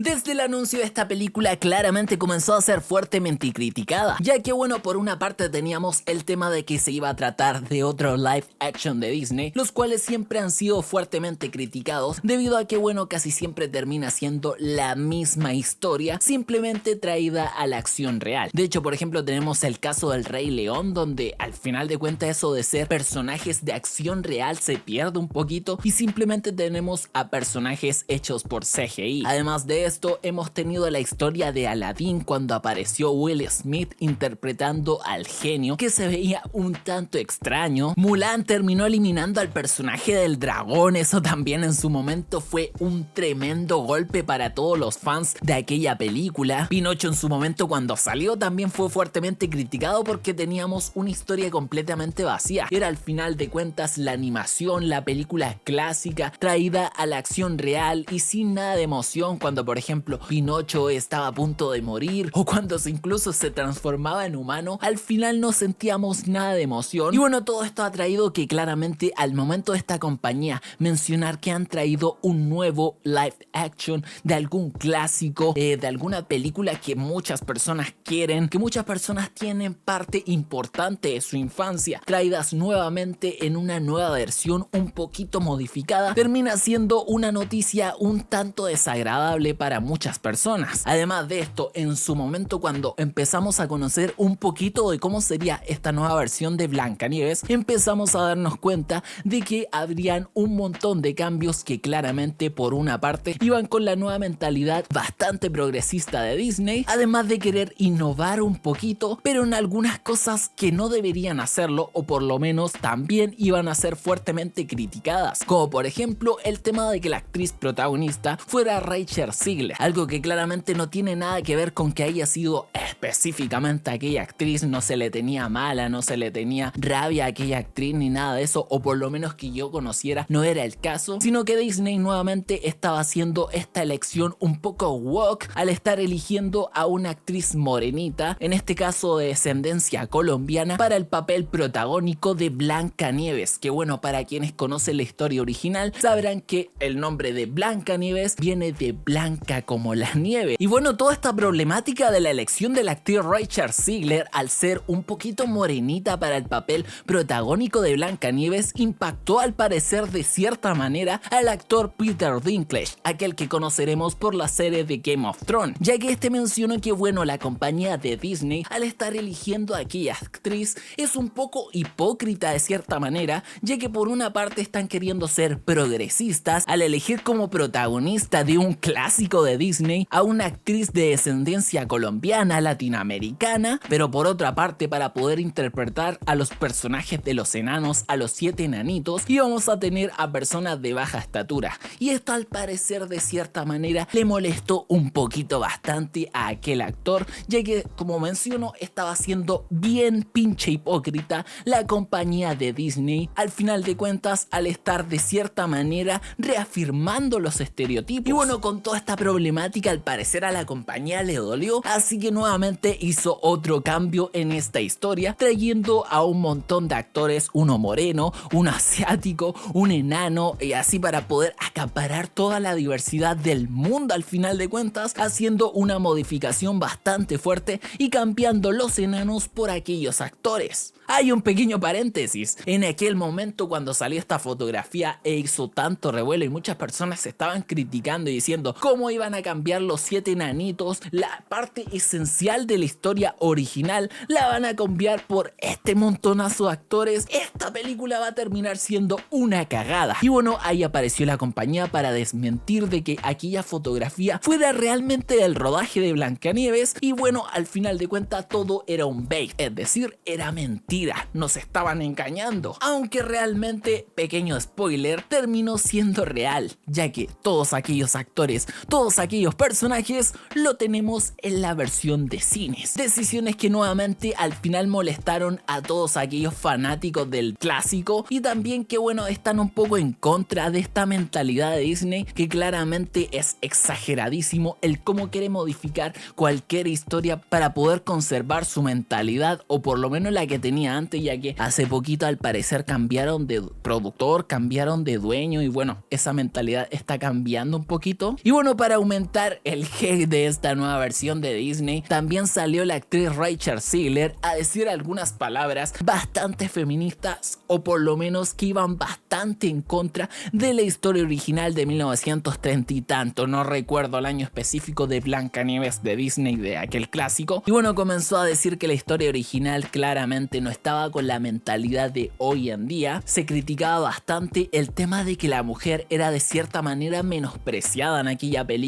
Desde el anuncio de esta película claramente comenzó a ser fuertemente criticada, ya que bueno, por una parte teníamos el tema de que se iba a tratar de otro live action de Disney, los cuales siempre han sido fuertemente criticados debido a que bueno, casi siempre termina siendo la misma historia, simplemente traída a la acción real. De hecho, por ejemplo, tenemos el caso del Rey León, donde al final de cuentas eso de ser personajes de acción real se pierde un poquito y simplemente tenemos a personajes hechos por CGI. Además de esto, hemos tenido la historia de Aladdin cuando apareció Will Smith interpretando al genio, que se veía un tanto extraño. Mulan terminó eliminando al personaje del dragón, eso también en su momento fue un tremendo golpe para todos los fans de aquella película. Pinocho en su momento cuando salió también fue fuertemente criticado porque teníamos una historia completamente vacía. Era al final de cuentas la animación, la película clásica traída a la acción real y sin nada de emoción cuando por ejemplo Pinocho estaba a punto de morir o cuando incluso se transformaba en humano, al final no sentíamos nada de emoción. Y bueno, todo esto ha traído que claramente al momento de esta compañía mencionar que han traído un nuevo live action de algún clásico, de alguna película que muchas personas quieren, que muchas personas tienen parte importante de su infancia, traídas nuevamente en una nueva versión un poquito modificada, termina siendo una noticia un tanto desagradable para muchas personas. Además de esto, en su momento cuando empezamos a conocer un poquito de cómo sería esta nueva versión de Blancanieves, empezamos a darnos cuenta de que habrían un montón de cambios que claramente por una parte iban con la nueva mentalidad bastante progresista de Disney, además de querer innovar un poquito, pero en algunas cosas que no deberían hacerlo o por lo menos también iban a ser fuertemente criticadas, como por ejemplo el tema de que la actriz protagonista fuera Rachel Ziegler, algo que claramente no tiene nada que ver con que haya sido específicamente aquella actriz, no se le tenía mala, no se le tenía rabia a aquella actriz ni nada de eso, o por lo menos que yo conociera no era el caso, sino que Disney nuevamente estaba haciendo esta elección un poco woke al estar eligiendo a una actriz morenita, en este caso de descendencia colombiana, para el papel protagónico de Blancanieves, que bueno, para quienes conocen la historia original sabrán que el nombre de Blancanieves viene de blanca como la nieve. Y bueno, toda esta problemática de la elección de la actriz Rachel Ziegler al ser un poquito morenita para el papel protagónico de Blancanieves impactó al parecer de cierta manera al actor Peter Dinklage, aquel que conoceremos por la serie de Game of Thrones, ya que este mencionó que bueno, la compañía de Disney al estar eligiendo a aquella actriz es un poco hipócrita de cierta manera, ya que por una parte están queriendo ser progresistas al elegir como protagonista de un clásico de Disney a una actriz de descendencia colombiana, latinoamericana, pero por otra parte para poder interpretar a los personajes de los enanos, a los 7 enanitos, íbamos a tener a personas de baja estatura, y esto al parecer de cierta manera le molestó un poquito bastante a aquel actor, ya que como menciono estaba siendo bien pinche hipócrita la compañía de Disney al final de cuentas al estar de cierta manera reafirmando los estereotipos. Y bueno, con toda esta problemática al parecer a la compañía le dolió, así que nuevamente hizo otro cambio en esta historia, trayendo a un montón de actores, uno moreno, uno asiático, un enano, y así para poder acaparar toda la diversidad del mundo al final de cuentas, haciendo una modificación bastante fuerte y cambiando los enanos por aquellos actores. Hay un pequeño paréntesis, en aquel momento cuando salió esta fotografía e hizo tanto revuelo y muchas personas se estaban criticando y diciendo cómo iban a cambiar los 7 enanitos, la parte esencial de la historia original la van a cambiar por este montonazo de actores, esta película va a terminar siendo una cagada. Y bueno, ahí apareció la compañía para desmentir de que aquella fotografía fuera realmente del rodaje de Blancanieves y bueno, al final de cuentas todo era un bait, es decir, era mentira. Nos estaban engañando, aunque realmente, pequeño spoiler, terminó siendo real, ya que todos aquellos actores, todos aquellos personajes lo tenemos en la versión de cines. Decisiones que nuevamente al final molestaron a todos aquellos fanáticos del clásico y también que bueno, están un poco en contra de esta mentalidad de Disney, que claramente es exageradísimo el cómo quiere modificar cualquier historia para poder conservar su mentalidad o por lo menos la que tenía antes, ya que hace poquito al parecer cambiaron de productor, cambiaron de dueño y bueno, esa mentalidad está cambiando un poquito. Y bueno, para para aumentar el hate de esta nueva versión de Disney, también salió la actriz Rachel Zegler a decir algunas palabras bastante feministas, o por lo menos que iban bastante en contra de la historia original de 1930 y tanto. No recuerdo el año específico de Blancanieves de Disney, de aquel clásico. Y bueno, comenzó a decir que la historia original claramente no estaba con la mentalidad de hoy en día. Se criticaba bastante el tema de que la mujer era de cierta manera menospreciada en aquella película,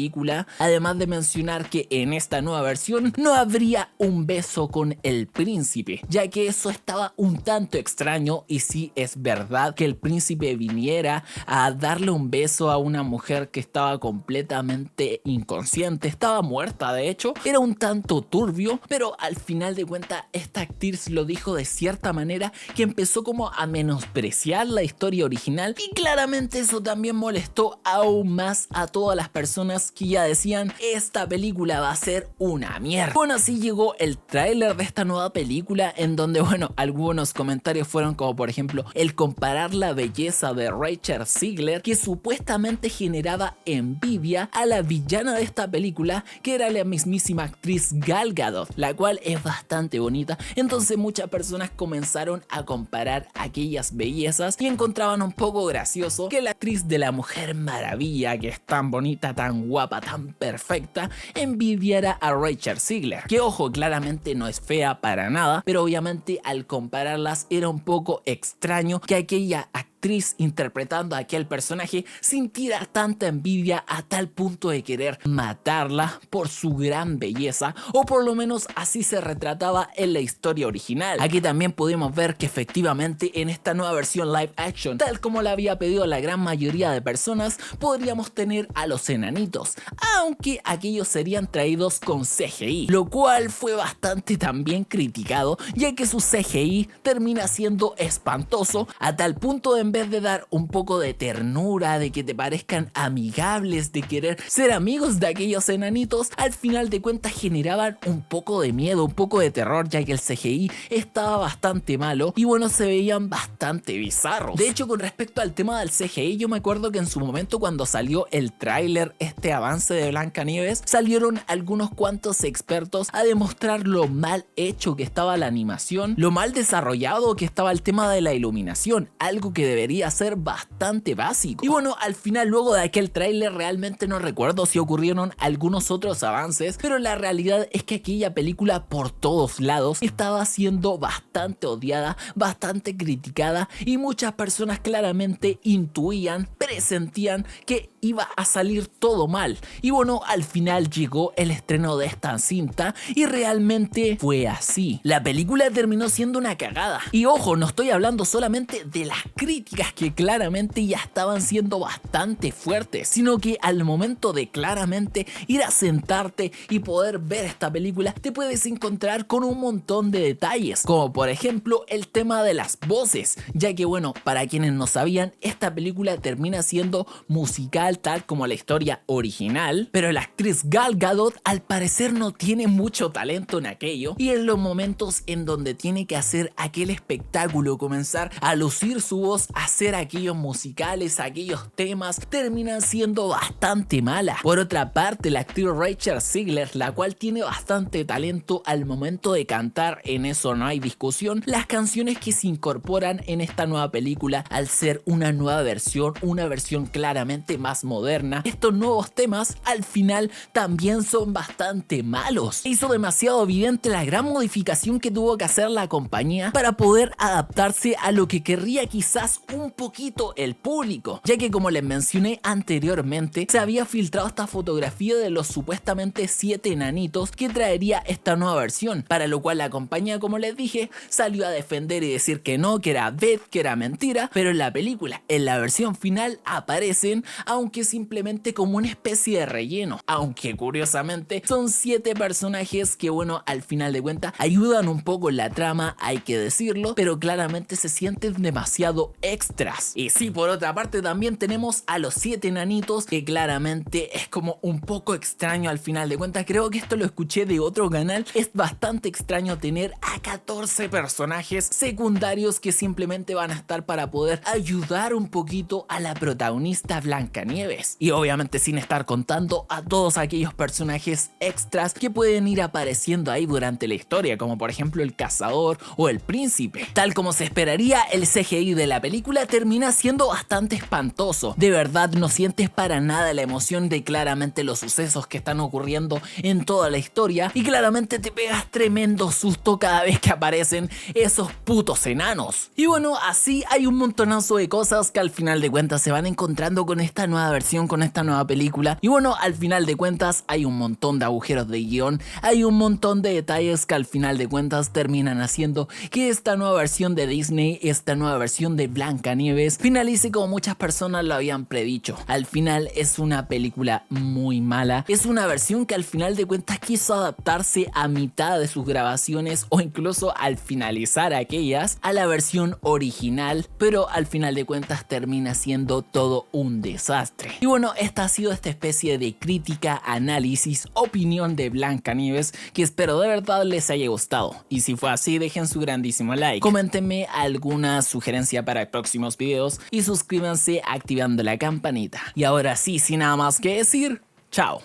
además de mencionar que en esta nueva versión no habría un beso con el príncipe, ya que eso estaba un tanto extraño. Y sí es verdad que el príncipe viniera a darle un beso a una mujer que estaba completamente inconsciente, estaba muerta de hecho, era un tanto turbio, pero al final de cuentas esta actriz lo dijo de cierta manera que empezó como a menospreciar la historia original, y claramente eso también molestó aún más a todas las personas que ya decían esta película va a ser una mierda. Bueno, así llegó el tráiler de esta nueva película, en donde bueno, algunos comentarios fueron como por ejemplo el comparar la belleza de Rachel Zegler, que supuestamente generaba envidia a la villana de esta película, que era la mismísima actriz Gal Gadot, la cual es bastante bonita. Entonces muchas personas comenzaron a comparar aquellas bellezas y encontraban un poco gracioso que la actriz de la Mujer Maravilla, que es tan bonita, tan guapa, tan perfecta, envidiara a Rachel Zegler, que ojo, claramente no es fea para nada, pero obviamente al compararlas era un poco extraño que aquella actriz interpretando a aquel personaje sintiera tanta envidia a tal punto de querer matarla por su gran belleza, o por lo menos así se retrataba en la historia original. Aquí también pudimos ver que efectivamente en esta nueva versión live action, tal como la había pedido la gran mayoría de personas, podríamos tener a los enanitos, aunque aquellos serían traídos con CGI, lo cual fue bastante también criticado, ya que su CGI termina siendo espantoso a tal punto de en vez de dar un poco de ternura, de que te parezcan amigables, de querer ser amigos de aquellos enanitos, al final de cuentas generaban un poco de miedo, un poco de terror, ya que el CGI estaba bastante malo y bueno, se veían bastante bizarros. De hecho, con respecto al tema del CGI, yo me acuerdo que en su momento cuando salió el tráiler, este avance de Blancanieves, salieron algunos cuantos expertos a demostrar lo mal hecho que estaba la animación, lo mal desarrollado que estaba el tema de la iluminación, algo que debería ser bastante básico. Y bueno, al final luego de aquel tráiler realmente no recuerdo si ocurrieron algunos otros avances, pero la realidad es que aquella película por todos lados estaba siendo bastante odiada, bastante criticada, y muchas personas claramente intuían, presentían que iba a salir todo mal. Y bueno, al final llegó el estreno de esta cinta y realmente fue así. La película terminó siendo una cagada. Y ojo, no estoy hablando solamente de las críticas que claramente ya estaban siendo bastante fuertes, sino que al momento de claramente ir a sentarte y poder ver esta película, te puedes encontrar con un montón de detalles, como por ejemplo el tema de las voces, ya que bueno, para quienes no sabían, esta película termina siendo musical tal como la historia original, pero la actriz Gal Gadot al parecer no tiene mucho talento en aquello, y en los momentos en donde tiene que hacer aquel espectáculo, comenzar a lucir su voz, hacer aquellos musicales, aquellos temas, terminan siendo bastante malas. Por otra parte, la actriz Rachel Zegler, la cual tiene bastante talento al momento de cantar, en eso no hay discusión, las canciones que se incorporan en esta nueva película, al ser una nueva versión, una versión claramente más moderna, estos nuevos temas al final también son bastante malos. Se hizo demasiado evidente la gran modificación que tuvo que hacer la compañía para poder adaptarse a lo que querría quizás un poquito el público, ya que como les mencioné anteriormente, se había filtrado esta fotografía de los supuestamente 7 enanitos que traería esta nueva versión, para lo cual la compañía, como les dije, salió a defender y decir que no, que era bait, que era mentira, pero en la película, en la versión final, aparecen, aunque simplemente como una especie de relleno, aunque curiosamente son 7 personajes que bueno, al final de cuentas ayudan un poco en la trama, hay que decirlo, pero claramente se sienten demasiado extras. Y sí, por otra parte también tenemos a los 7 enanitos, que claramente es como un poco extraño al final de cuentas. Creo que esto lo escuché de otro canal. Es bastante extraño tener a 14 personajes secundarios que simplemente van a estar para poder ayudar un poquito a la protagonista Blancanieves. Y obviamente sin estar contando a todos aquellos personajes extras que pueden ir apareciendo ahí durante la historia, como por ejemplo el cazador o el príncipe. Tal como se esperaría, el CGI de la película termina siendo bastante espantoso. De verdad no sientes para nada la emoción de claramente los sucesos que están ocurriendo en toda la historia, y claramente te pegas tremendo susto cada vez que aparecen esos putos enanos. Y bueno, así hay un montonazo de cosas que al final de cuentas se van encontrando con esta nueva versión, con esta nueva película. Y bueno, al final de cuentas hay un montón de agujeros de guión, hay un montón de detalles que al final de cuentas terminan haciendo que esta nueva versión de Disney, esta nueva versión de Blancanieves, finalice como muchas personas lo habían predicho. Al final es una película muy mala, es una versión que al final de cuentas quiso adaptarse a mitad de sus grabaciones o incluso al finalizar aquellas a la versión original, pero al final de cuentas termina siendo todo un desastre. Y bueno, esta ha sido esta especie de crítica, análisis, opinión de Blancanieves, que espero de verdad les haya gustado. Y si fue así, dejen su grandísimo like, coméntenme alguna sugerencia para próximos videos y suscríbanse activando la campanita. Y ahora sí, sin nada más que decir, chao.